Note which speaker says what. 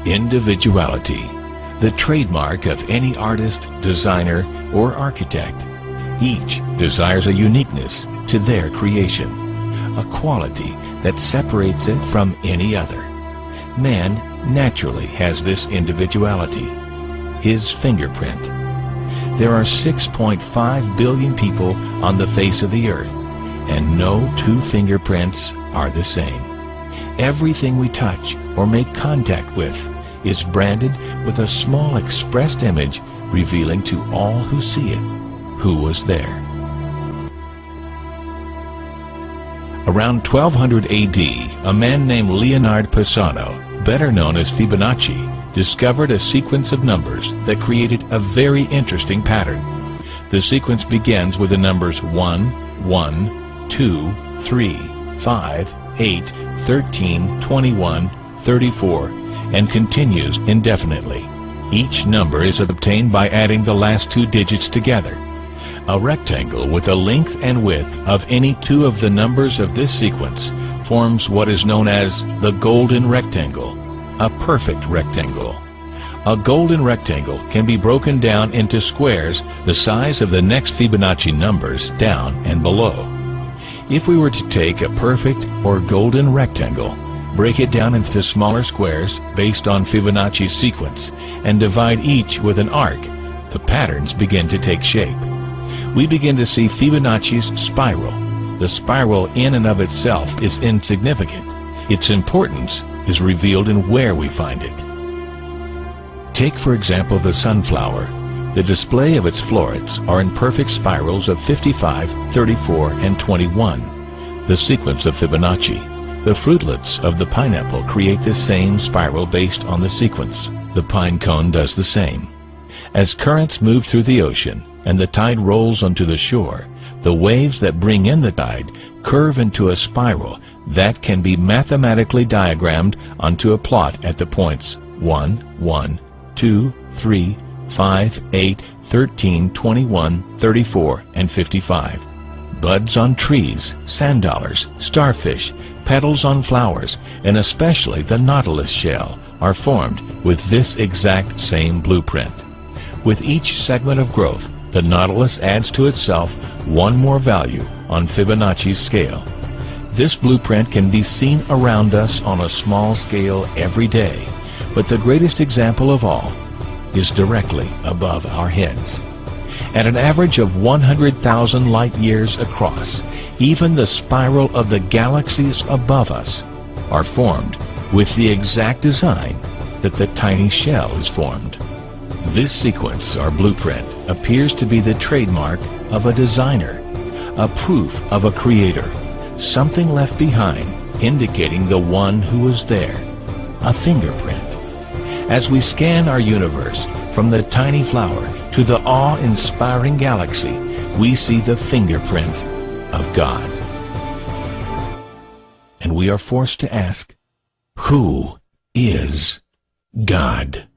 Speaker 1: Individuality, the trademark of any artist, designer, or architect. Each desires a uniqueness to their creation, a quality that separates it from any other. Man naturally has this individuality, his fingerprint. There are 6.5 billion people on the face of the earth, and no two fingerprints are the same. Everything we touch or make contact with is branded with a small expressed image revealing to all who see it who was there. Around 1200 AD, a man named Leonardo Pisano, better known as Fibonacci, discovered a sequence of numbers that created a very interesting pattern. The sequence begins with the numbers 1, 1, 2, 3, 5, 8, 13, 21, 34, and continues indefinitely. Each number is obtained by adding the last two digits together. A rectangle with a length and width of any two of the numbers of this sequence forms what is known as the golden rectangle, a perfect rectangle. A golden rectangle can be broken down into squares the size of the next Fibonacci numbers down and below. If we were to take a perfect or golden rectangle, break it down into smaller squares based on Fibonacci's sequence, and divide each with an arc, the patterns begin to take shape. We begin to see Fibonacci's spiral. The spiral in and of itself is insignificant. Its importance is revealed in where we find it. Take, for example, the sunflower. The display of its florets are in perfect spirals of 55, 34, and 21, the sequence of Fibonacci. The fruitlets of the pineapple create the same spiral based on the sequence. The pine cone does the same. As currents move through the ocean and the tide rolls onto the shore, the waves that bring in the tide curve into a spiral that can be mathematically diagrammed onto a plot at the points 1, 1, 2, 3, 5, 8, 13, 21, 34, and 55. Buds on trees, sand dollars, starfish, petals on flowers, and especially the nautilus shell are formed with this exact same blueprint. With each segment of growth, the nautilus adds to itself one more value on Fibonacci's scale. This blueprint can be seen around us on a small scale every day, but the greatest example of all is directly above our heads. At an average of 100,000 light years across, even the spiral of the galaxies above us are formed with the exact design that the tiny shell is formed. This sequence, or blueprint, appears to be the trademark of a designer, a proof of a creator, something left behind indicating the one who was there, a fingerprint. As we scan our universe, from the tiny flower to the awe-inspiring galaxy, we see the fingerprint of God. And we are forced to ask, who is God?